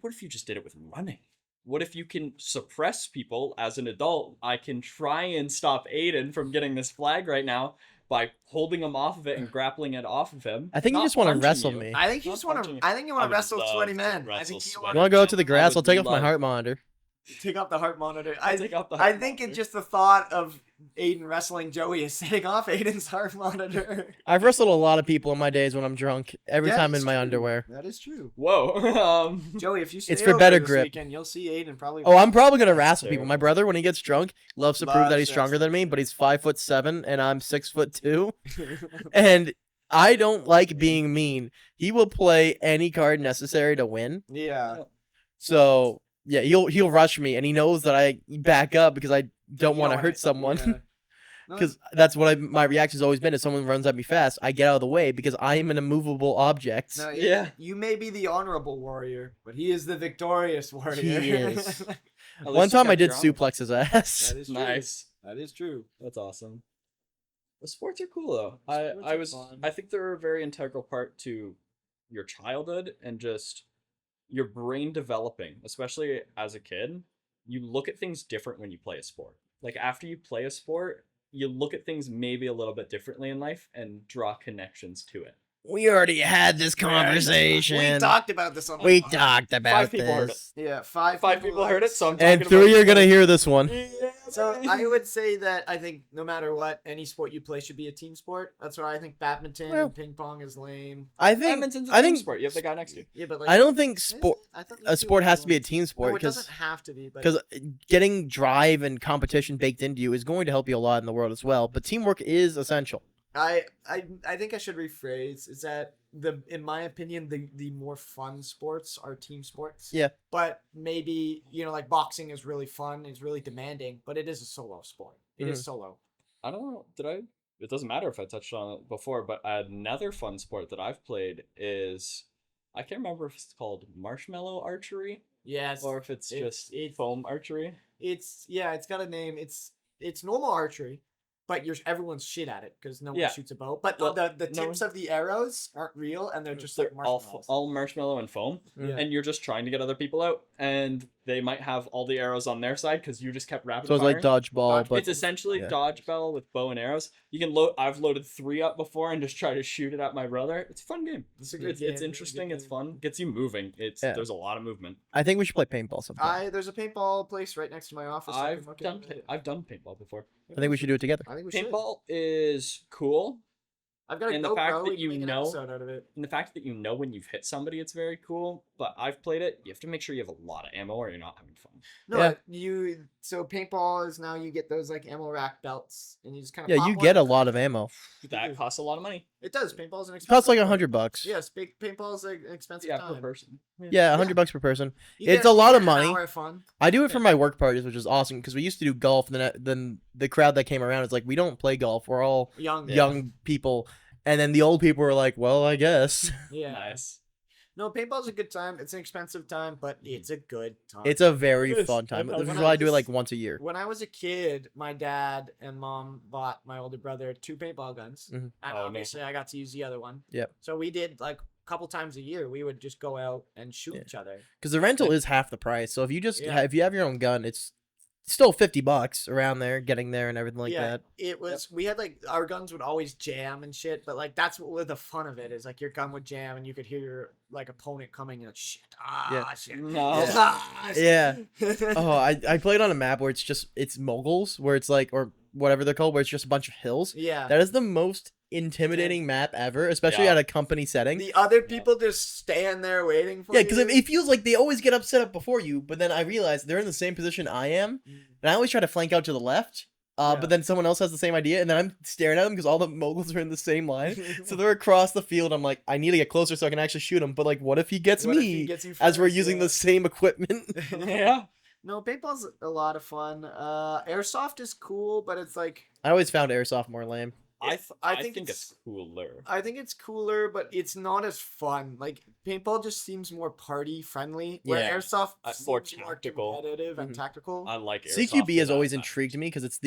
what if you just did it with running? What if you can suppress people as an adult? I can try and stop Aiden from getting this flag right now by holding him off of it and grappling it off of him. I think you Not just want to punching wrestle you. me. I think you Not just want punching to. you. I think you I want to would wrestle love sweaty to men. I wrestle think you sweaty want You want to go out to the I grass? I'll would take off my love- heart monitor. take off the heart monitor. I'll take off the I heart think monitor. it's just the thought of Aiden wrestling Joey is setting off Aiden's heart monitor. I've wrestled a lot of people in my days when I'm drunk. Every That time is in my true. underwear. That is true. Whoa. Joey, if you stay It's for over better this grip. weekend, you'll see Aiden probably. Oh, I'm probably gonna wrestle people. terrible. My brother, when he gets drunk, loves to prove that Loves he's stronger than me, wrestling. but he's 5'7" and I'm 6'2", and I don't like being mean. He will play any card necessary to win. yeah. So yeah, he'll rush me, and he knows that I back up because I don't want to hurt someone. Yeah. No, Because that's what my reaction has always been. If someone runs at me fast, I get out of the way because I am an immovable object. no, Yeah. You may be the honorable warrior, but he is the victorious warrior. He is. At One least you time I kept did your honor. suplex his ass. That is true. Nice. That is true. That's awesome. The sports are cool though. Sports I are was fun. I think they're a very integral part to your childhood and just your brain developing, especially as a kid. You look at things different when you play a sport. Like after you play a sport, you look at things maybe a little bit differently in life and draw connections to it. We already had this We conversation. talked about this on the We pod. talked about Five people heard this. Yeah, five People heard it, so I'm And talking three about are gonna hear this one. So I would say that I think no matter what, any sport you play should be a team sport. That's why I think badminton Well- and ping pong is lame. I think Badminton's a I team think sport. You have the guy next to you. Yeah, but like I don't think is sport it? I thought a sport has to be a team sport No, it because doesn't have to be. But getting drive and competition baked into you is going to help you a lot in the world as well. But teamwork is essential. I think I should rephrase. Is that in my opinion the more fun sports are team sports. Yeah. But maybe like boxing is really fun. It's really demanding, but it is a solo sport. It is solo. I don't know. It doesn't matter if I touched on it before, but another fun sport that I've played is, I can't remember if it's called marshmallow archery Yes. or if it's it's- just foam archery. It's got a name. It's normal archery, but everyone's shit at it because no one Yeah. shoots a bow. But Well, the no tips of the arrows aren't real, and they're just like They're all, marshmallows. all marshmallow and foam, Yeah. and you're just trying to get other people out, and they might have all the arrows on their side because you just kept rapid So it's like firing. dodgeball, but It's essentially yeah. dodgeball with bow and arrows. You can load. I've loaded 3 up before and just try to shoot it at my brother. It's a fun game. It's a good game, It's really interesting. good It's game. fun. Gets you moving. Yeah. There's a lot of movement. I think we should play paintball sometime. There's a paintball place right next to my office. I can look at it. I've done paintball before. I think we should do it together. I think we should. Paintball is cool, I've got a and the GoPro. fact that we can you make an know- episode out of it. and the fact that you know when you've hit somebody, it's very cool. But I've played it. You have to make sure you have a lot of ammo, or you're not having fun. No, Yeah. so paintball is now you get those like ammo rack belts, and you just kind of Yeah, you get a lot of ammo. That costs a lot of money. It does. Paintball's an It expensive. costs like sport. $100. Yes, paintball's an expensive Yeah, time. per person. Yeah, $100 per person. You It's get a lot of an money. hour of fun. I do it for my work parties, which is awesome because we used to do golf. And then the crowd that came around is like, we don't play golf. We're all Young. young people. And then the old people were like, well, I guess. Yeah. Nice. No, paintball's a good time. It's an expensive time, but it's a good time. It's a very It is. fun time. When Which is I why I do it was- like once a year. When I was a kid, my dad and mom bought my older brother 2 paintball guns, Mhm. and Oh, no. obviously I got to use the other one. Yep. So we did like a couple times a year. We would just go out and shoot Yeah. each other. Because the rental is half the price. So if you just Yeah. if you have your own gun, it's still $50 around there, getting there and everything like yeah, that. it was. We had like our guns would always jam and shit, but like that's what was the fun of it is like your gun would jam and you could hear your like opponent coming and like shit, shit, No. ah, Yeah. shit. Oh, I played on a map where it's moguls, where it's like, or whatever they're called, where it's just a bunch of hills. Yeah. That is the most intimidating map ever, especially Yeah. at a company setting. The other people just stand there waiting for Yeah, you. because it feels like they always get upset up before you, but then I realize they're in the same position I am, Mm. and I always try to flank out to the left, Yeah. But then someone else has the same idea, and then I'm staring at them because all the moguls are in the same line. So they're across the field. I'm like, I need to get closer so I can actually shoot him. But like, what if he gets What if me he gets you as we're first? using Yeah. the same equipment? Yeah. No, paintball's a lot of fun. Airsoft is cool, but it's like I always found airsoft more lame. I think think it's- it's cooler. I think it's cooler, but it's not as fun. Like paintball just seems more party friendly, where Yeah. airsoft More seems more tactical. competitive and Mhm. tactical. I like CQB airsoft has for always that. intrigued me because it's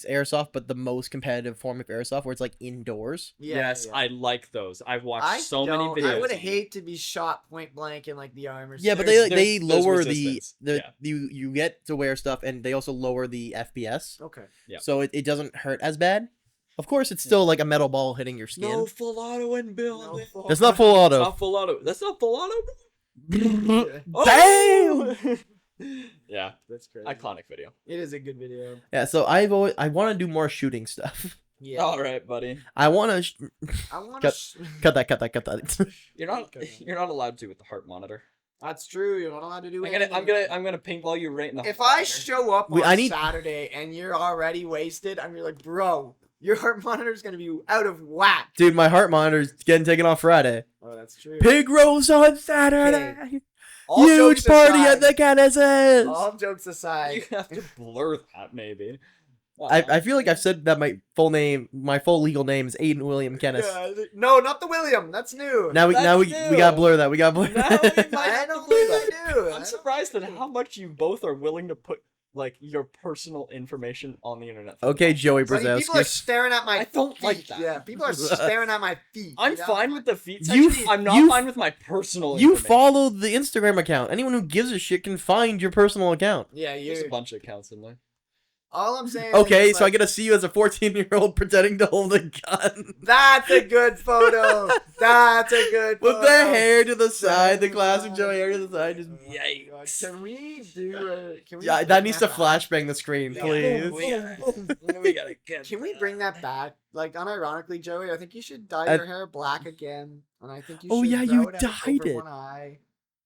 airsoft, but the most competitive form of airsoft, where it's like indoors. Yes, yeah. I like those. I've watched I so many don't- videos. I would on hate to be shot point blank in like the arm or Yeah, but something. they there's lower resistance. the Yeah. you get to wear stuff, and they also lower the FPS, Okay. Yeah. so it doesn't hurt as bad. Of course, it's still like a metal ball hitting your skin. No full auto in No building. full- That's not full That's auto. not full auto. That's not full auto. Yeah, Oh! Yeah, that's crazy. iconic video. It is a good video. Yeah, so I want to do more shooting stuff. Yeah. All right, buddy. I want to I want Cut. to. cut that. You're not Okay. you're not allowed to with the heart monitor. That's true. You're not allowed to do I'm anything. gonna paintball you right in the. If I heart. show up We- on I need- Saturday and you're already wasted, I'm gonna be like, bro, your heart monitor's gonna be out of whack. Dude, my heart monitor's getting taken off Friday. Oh, that's true. Pig roast on Saturday. All Huge jokes party aside- at the Genesis. All jokes aside, you have to blur that maybe. I feel like I've said that my full legal name is Aiden William Kennis. No, not the William. That's new. Now we That's gotta new. blur that. We gotta blur. Now we that. might I have to don't blur think that. I do. I'm surprised at how much you both are willing to put like your personal information on the internet. Okay, Joey Like, people are Brzezowski. staring at my I don't feet. like that. Yeah, people are staring at my feet. I'm you know? fine with the feet You- section. I'm not you- fine with my personal. You information. follow the Instagram account. Anyone who gives a shit can find your personal account. Yeah, There's a you. bunch of accounts in there. All I'm saying. Okay, is, so I like, get to see you as a 14-year-old pretending to hold a gun. That's a good photo. That's a good With photo. the hair to the side, the classic Joey hair to the side. Just... Yikes. Can we do a, can we Yeah, bring that needs to back? flashbang the screen, Yeah. please. We gotta get. Can we bring that back? Like, unironically, Joey, I think you should dye Uh, your hair black again. And I think you Oh, should yeah, grow you it out dyed over it. one eye.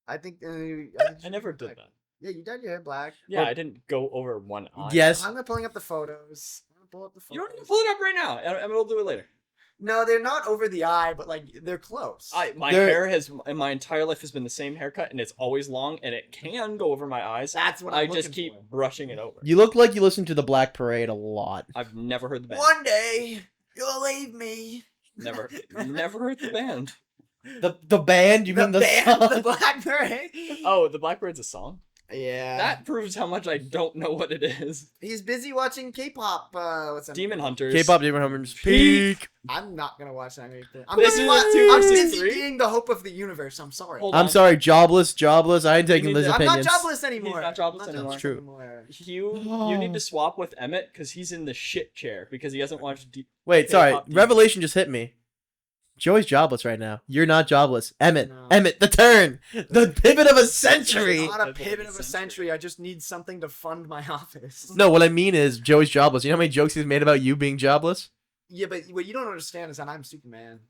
I think, I never did that. Yeah, you dyed your hair black. Yeah, I didn't go over one eye. Yes. I'm gonna pulling up the photos. I'm gonna pull up the photos. You don't need to pull it up right now. And we'll do it later. No, they're not over the eye, but like they're close. My There- hair has, in my entire life, has been the same haircut, and it's always long, and it can go over my eyes. That's what I I'm just looking keep for. brushing it over. You look like you listen to the Black Parade a lot. I've never heard the band. One day you'll leave me. Never heard the band. The band? You mean the band, song? the Black Parade. Oh, the Blackbird's a song. Yeah. That proves how much I don't know what it is. He's busy watching K-pop. What's that? Demon Hunters. K-pop Demon Hunters. Peak. Peak. I'm not gonna watch that anything. This busy is wa- two I'm versus busy three? being the hope of the universe. I'm sorry. Hold I'm on. sorry, jobless. I ain't taking need those to- I'm opinions. not jobless anymore. He's not jobless I'm anymore. It's true. anymore. You need to swap with Emmett because he's in the shit chair because he hasn't watched. Wait, sorry. K-pop Demon. Revelation just hit me. Joey's jobless right now. You're not jobless. Emmett. No. Emmett, the turn. The pivot of a century. It's not a pivot of a century. I just need something to fund my office. No, what I mean is Joey's jobless. You know how many jokes he's made about you being jobless? Yeah, but what you don't understand is that I'm Superman.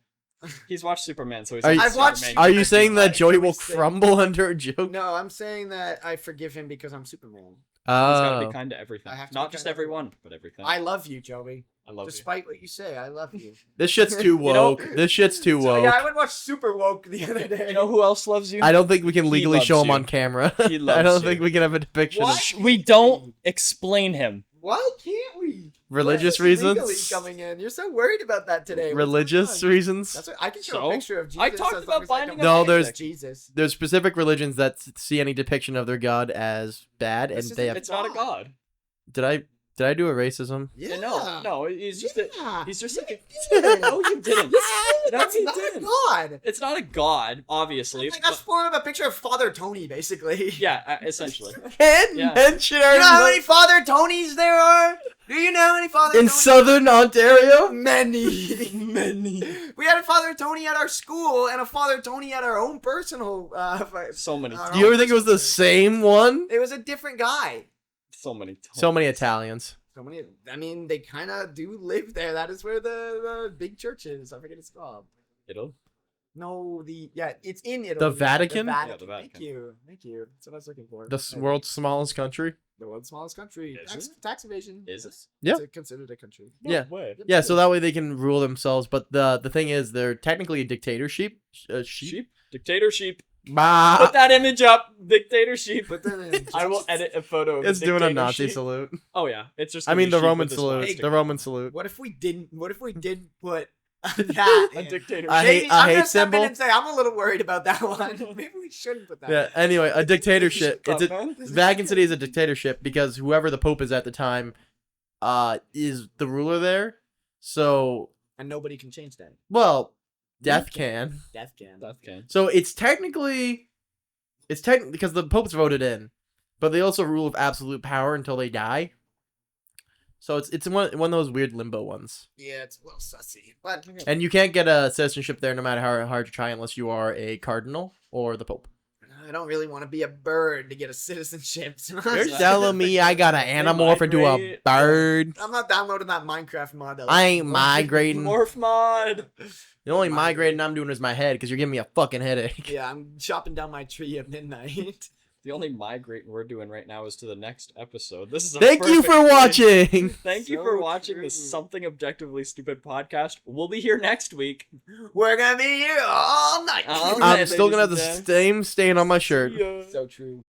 He's watched Superman, so he's. Are you- I've watched- Superman. Are you saying that Joey will Everything. crumble under a joke? No, I'm saying that I forgive him because I'm Superman. He's gotta Oh. be kind to everything. I have to Not be just kind to everyone, but everything. I love you, Joey. I love you. Despite what you say, I love you. This shit's too You know- woke. This shit's too So, woke. yeah, I would watch Super Woke the other day. You know who else loves you? I don't think we can He legally loves show him you. on camera. He I loves don't you. think we can have a depiction What? of We don't explain him. Why can't we? religious Why is this legally reasons. coming in. You're so worried about that today. What's Religious going on? reasons. That's what, I can show So? a picture of Jesus. I talked as about long as I finding don't a No, look there's- like Jesus. There's specific religions that see any depiction of their god as bad, and This they isn't- have. It's not a god. Did I do a racism? Yeah. No, he's just a. Yeah. He's just like. Yeah. No, you didn't. No, That's you not didn't. a god. It's not a god, obviously. Like, that's but- more of a picture of Father Tony, basically. yeah, essentially. Can't Yeah. mention our You know how mo- many Father Tonys there are? Do you know how many Father in Tonys? Southern Ontario. Many. Many. We had a Father Tony at our school and a Father Tony at our own personal. So many. Our Do you own ever think it was the personal- same one? It was a different guy. So many. So many Italians. So many. I mean, they kind of do live there. That is where the big church is. I forget it's called. Italy. No, it's in Italy. The Vatican? Yeah, Thank the Vatican. you. That's what I was looking for. The world's smallest country. The world's smallest country. Is it? Tax evasion. Is it? Yeah. It's considered a country. Yeah. Way. Yeah, so that way they can rule themselves. But the thing is, they're technically a dictatorship. Sheep. Sheep. Dictator sheep. Bah. Put that image up. Dictator sheep. But then I will edit a photo. Of It's the doing a dictator Nazi sheep. salute. Oh yeah, it's just. I gonna mean be the sheep Roman with this salute. swastika. The Roman salute. What if we didn't put that A in? dictator. I sheep. hate- Maybe- I'm hate gonna step in symbol. and say I'm a little worried about that one. Maybe we shouldn't put that. Yeah. in. Anyway, a dictatorship. Come It's a, on. Vatican City is a dictatorship because whoever the Pope is at the time, is the ruler there. So, And nobody can change that. well, death can. Death can. Death can. So it's technically because the Pope's voted in, but they also rule with absolute power until they die. So it's one of those weird limbo ones. Yeah, it's a little sussy. But And you can't get a citizenship there no matter how hard you try unless you are a cardinal or the Pope. I don't really want to be a bird to get a citizenship. You're telling me I got an animorph into a migrate. bird? I'm not downloading that Minecraft mod. though. I ain't migrating. Morph mod. The only migrating I'm doing is my head because you're giving me a fucking headache. Yeah, I'm chopping down my tree at midnight. The only migrating we're doing right now is to the next episode. This is. Thank you perfect for place. watching. Thank you So for watching true. this Something Objectively Stupid podcast. We'll be here next week. We're gonna be here all night. All I'm night, still gonna have ladies the and same stain on my shirt. See ya. So true.